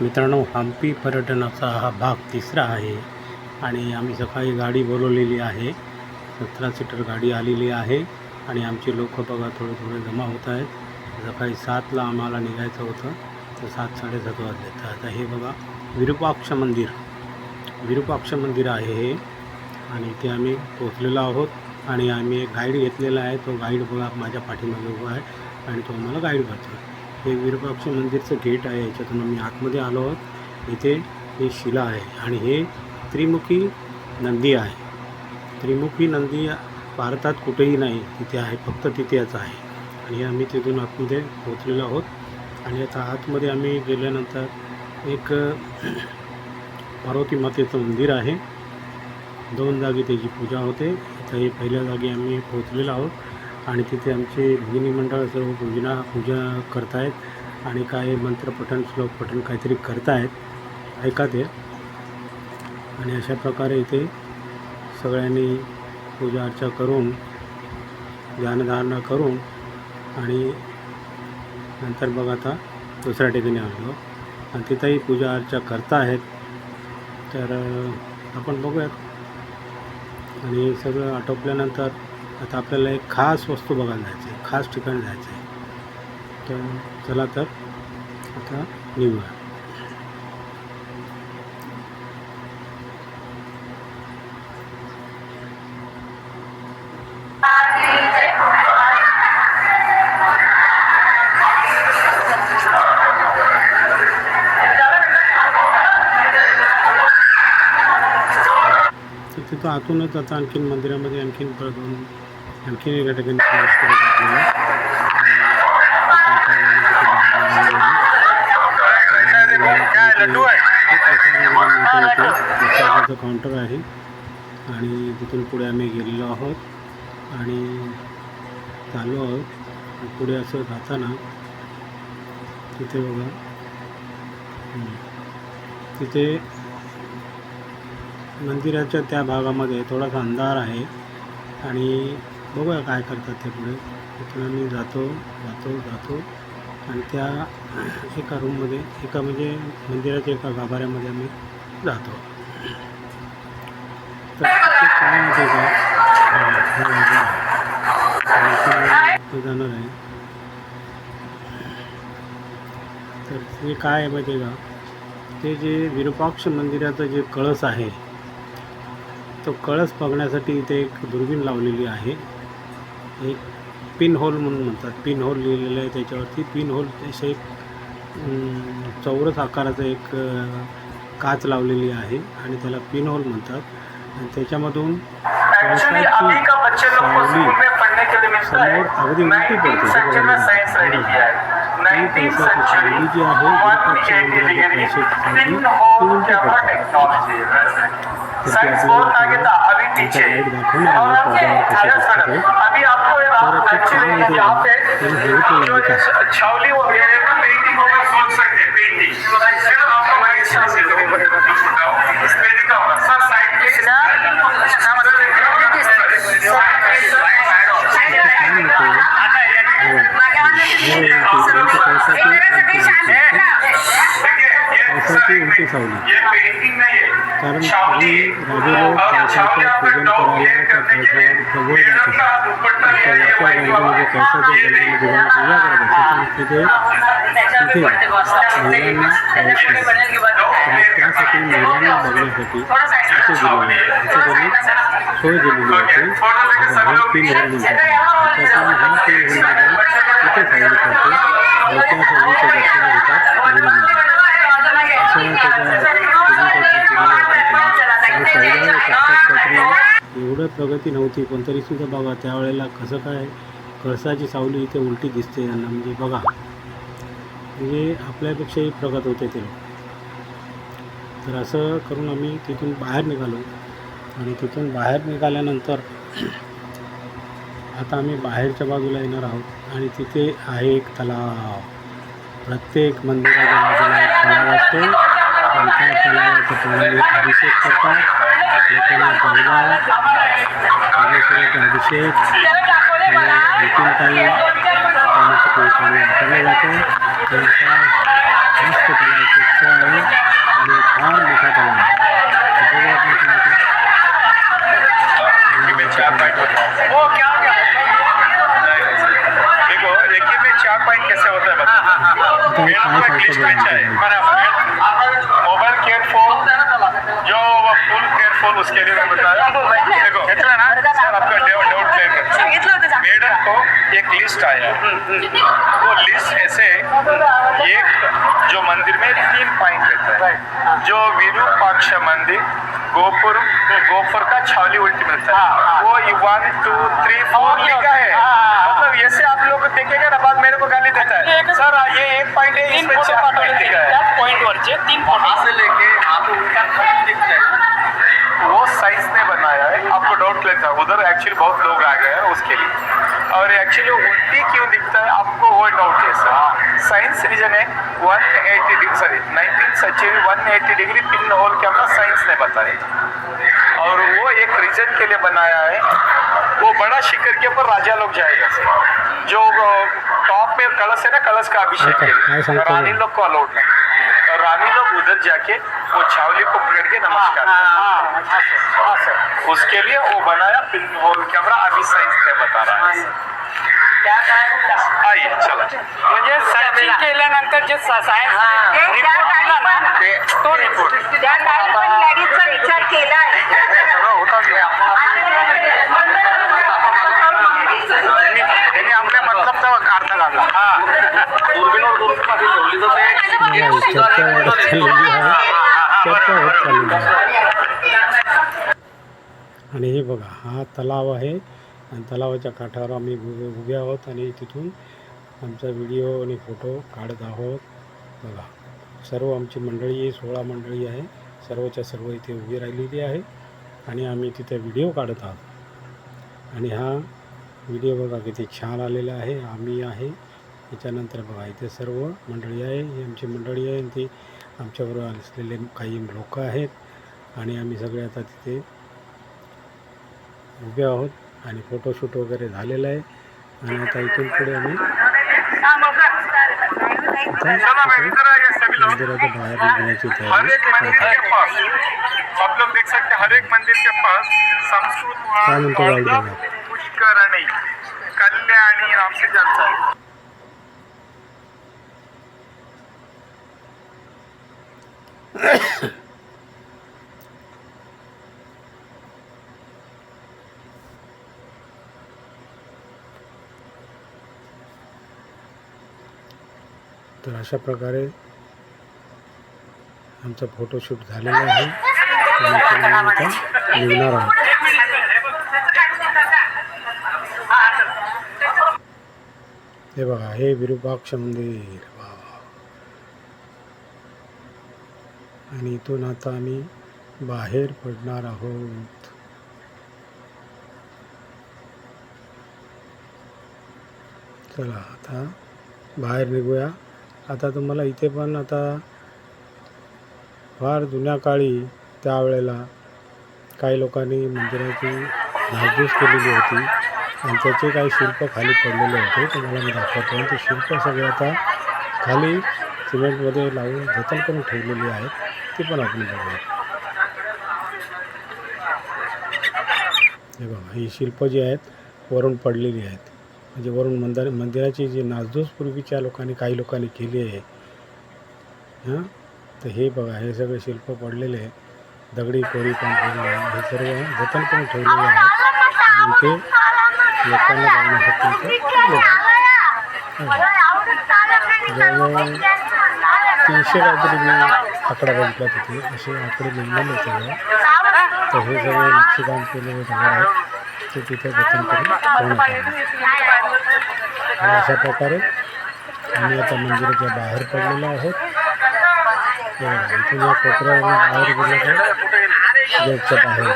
मित्रांनो, हंपी पर्यटनाचा हा भाग तिसरा आहे आणि आम्ही सकाळी गाडी बोलवलेली आहे. 17 सीटर गाडी आलेली आहे आणि आमचे लोक बघा थोडे थोडे जमा होत आहेत. सकाळी 7ला आम्हाला निघायचं होतं, तर 7-7:30 वाजले. तर आता हे बघा विरूपाक्ष मंदिर आहे हे, आणि इथे आम्ही पोचलेलो आहोत. आणि आम्ही एक गाईड घेतलेला आहे. तो गाईड बघा माझ्या पाठीमागे उभा आहे आणि तो आम्हाला गाईड करतो. हे विरूपाक्ष मंदिरचं गेट आहे, याच्यातून आम्ही आतमध्ये आलो आहोत. इथे ही शिला आहे आणि हे त्रिमुखी नंदी आहे. त्रिमुखी नंदी भारतात कुठेही नाही, तिथे आहे, फक्त तिथेच आहे. आणि आम्ही तिथून आतमध्ये पोचलेलो आहोत. आणि आता आतमध्ये आम्ही गेल्यानंतर एक पार्वती मातेचं मंदिर आहे. 2 जागी त्याची पूजा होते. तर हे पहिल्या जागी आम्ही पोचलेलो आहोत आणि तिथे आमचे भगिनी मंडळ सर्व पूजा करतायत आणि काय मंत्रपठण श्लोकपठण काहीतरी करतायत, ऐका ते. आणि अशा प्रकारे इथे सगळ्यांनी पूजा अर्चा करून ध्यानधारणा करून आणि नंतर बघा आता दुसऱ्या ठिकाणी आलो आणि तिथंही पूजा अर्चा करता आहेत. तर आपण बघूयात. आणि सगळं आटोपल्यानंतर आता आपल्याला एक खास वस्तू बघायला जायचं आहे, खास ठिकाणी जायचं आहे. तर चला तर आता निघूया. तिथं आतूनच आता आणखीन मंदिरामध्ये आणखीन एका ठिकाणी प्रवेश करत आपल्याला काउंटर आहे. आणि तिथून पुढे आम्ही गेलेलो आहोत आणि चालू आहोत. पुढे असं जाताना तिथे बघा, तिथे मंदिराच्या त्या भागामध्ये थोडासा अंधार आहे आणि बघूया काय करतात ते पुढे. तिथून आम्ही जातो आणि त्या एका रूममध्ये, म्हणजे मंदिराच्या एका गाभाऱ्यामध्ये आम्ही जातो. तर ते काय माहिती का, जाणार आहे. तर ते काय आहे माहिती का, ते जे विरूपाक्ष मंदिराचं जे कळस आहे, तो कळस बघण्यासाठी इथे एक दुर्बीण लावलेली आहे. एक पिन होल म्हणून म्हणतात, पिन होल लिहिलेलं आहे त्याच्यावरती. पिन होल असे एक चौरस आकाराचं एक काच लावलेली आहे आणि त्याला पिन होल म्हणतात. आणि त्याच्यामधून कळसाची सावली समोर अगदी उलटी पडते. ती कळसाची सावली जी आहे, विरूपाक्ष मंदिराची कळसाची सावली ती उलटी पडते. साइंस बहुत आगे था, अभी पीछे और कसे दिसते हैं. अभी आपको एक्चुअली यहाँ पे जो छावली हो गया है, पेंटिंग होगा, सोच सकते हैं पेंटिंग. सिर्फ आपको मैं इच्छा से इसमें लिखा होगा सर साइड पे उलटी सावली. कारण तुम्ही राजेलोक कळसाचं पूजन करायला त्या कळसावर जवळ जात असतात. त्या वरच्या गंगेमध्ये कळसाच्या गंगेमध्ये जेव्हा पूजा करत असतात तिथे महिलांना प्रवेश करतात. आणि त्यासाठी महिलांना बघण्यासाठी इथे सोय दिलेली होती. हा पिन होल म्हणतात. त्याच्यातून हा पिन होलमध्ये तिथे सावली करते आणि त्या सावलीचं दर्शन घेतात महिलांना. एवढं प्रगती नव्हती, पण तरीसुद्धा बघा त्यावेळेला कसं काय कळसाची सावली इथे उलटी दिसते यांना. म्हणजे बघा, म्हणजे आपल्यापेक्षाही प्रगत होते ते. तर असं करून आम्ही तिथून बाहेर निघालो. आणि तिथून बाहेर निघाल्यानंतर आता आम्ही बाहेरच्या बाजूला येणार आहोत. आणि तिथे आहे एक तलाव. प्रत्येक मंदिराच्या बाजूला एक तलाव असतो आणि त्या तलावाच्या पाण्याने अभिषेक करतात. लोकांना पहिला परमेश्वराचा अभिषेक आणि आणखीन काही करण्यासाठी पाणी वापरलं जातं. त्यांचा मस्त तलावाचा उत्साह आहे. मोबाइल केयर फोन जो फुल केयर फोन उसके लिए मैं बताया। देखो कितना ना सर आपका डाउट क्लियर कर मैडम को एक लिस्ट आया, वो लिस्ट ऐसे एक जो मंदिर में 3 पॉइंट रहता है, जो विरूपाक्ष मंदिर गोपुर का छावली उल्टी मिलता है, वो 1 2 3 4 लिखा है। मतलब ऐसे आप लोग देखेगा ना, बाद मेरे को गाली देता है सर ये एक पॉइंट है, इसमें 4 पॉइंट लिखा है, पॉइंट वरचे 3 पॉइंट से लेके आप उल्टा दिखता है। वो साइंस ने बनाया है, आपको डाउट लेता है उधर एक्चुअली बहुत लोग आ गए हैं उसके लिए, और एक्चुअली उल्टी क्यों दिखता है आपको वो डाउट है सर। साइंस रीजन है 180 degree, sorry 19th century 180 degree pin hole camera science ने बताया, और वो एक रीजन के लिए बनाया है। वो बड़ा शिखर के ऊपर राजा लोग जाएगा सर, जो टॉप में कलश है ना, कलश का अभिषेक के लिए रानी लोग को अलाउड नहीं, और रानी लोग उधर जाके वो छावली को पकड़ के नमस्कार उसके लिए वो बनाया पिन होल कैमरा, अभी साइंस ने बता रहा है। आइए चला, म्हणजे सर्चिंग केल्यानंतर जे सायन्स रिपोर्ट आला ना तो रिपोर्ट त्या काळी पण लेडीजचा विचार केला त्यांनी आपल्या मतलबचा अर्थ काढला। दुर्बीनवर दुर्बीनमध्ये ठेवली तर ते चर्चा होत चाललेली आहे। आणि हे बघा हा तलाव आहे, आणि तलावाच्या काठावर आम्ही उभे आहोत आणि तिथून आमचा व्हिडिओ आणि फोटो काढत आहोत। बघा सर्व आमची मंडळी 16 मंडळी आहे, सर्वच्या सर्व इथे उभी राहिलेली आहे आणि आम्ही तिथे व्हिडिओ काढत आहोत। आणि हा व्हिडिओ बघा किती छान आलेला आहे, आम्ही आहे त्याच्यानंतर बघा इथे सर्व मंडळी आहे, ही आमची मंडळी आहे आणि ती आमच्याबरोबर असलेले काही लोक आहेत, आणि आम्ही सगळे आता तिथे उभे आहोत आणि फोटोशूट वगैरे झालेलं आहे। आणि आता इथून पुढे आम्ही मंदिराच्या बाहेर निघण्याची हर तयारी एक मंदिर के पास आप लोग देख सकते हैं, हर एक मंदिर के पास काय म्हणतो गाईड बघा। पुष्करणी कल्याणी नाम से चलता है। तर अशा प्रकारे आमचा फोटोशूट झालेला आहे आणि आता निघणार आहोत। हे बघा हे विरूपाक्ष मंदिर, आणि इथून आता आम्ही बाहेर पडणार आहोत। चला आता बाहेर निघूया। आता तुम्हाला इथे पण आता फार जुन्या काळी त्यावेळेला काही लोकांनी मंदिराची नासधूस केलेली होती आणि त्याचे काही शिल्प खाली पडलेले होते, तुम्हाला मी दाखवतो। ते शिल्प सगळे आता खाली सिमेंटमध्ये लावून जतन करून ठेवलेली आहेत, ती पण आपण बघूया। हे बघा ही शिल्प जी आहेत वरून पडलेली आहेत, म्हणजे वरून मंदिराची जी नासधूस पूर्वीच्या लोकांनी काही लोकांनी केली आहे हां, तर हे बघा हे सगळे शिल्प पडलेले आहे, दगडी कोरी पण पडलेले आहे, हे सर्व जतन करून ठेवलेले आहेत आणि ते लोकांना बघण्यासाठी जवळजवळ 300 काहीतरी मी आकडा बघितला तिथे, असे आकडे लिहिलेले होते। तर हे सगळे नक्षीकाम केलेले दगड आहेत, ते तिथे जतन करून ठेवण्यात आले। अशा प्रकारे आम्ही आता मंदिराच्या बाहेर पडलेलो आहोत। इथून या कोपऱ्यावरून बाहेर गेलो तर गेटच्या बाहेर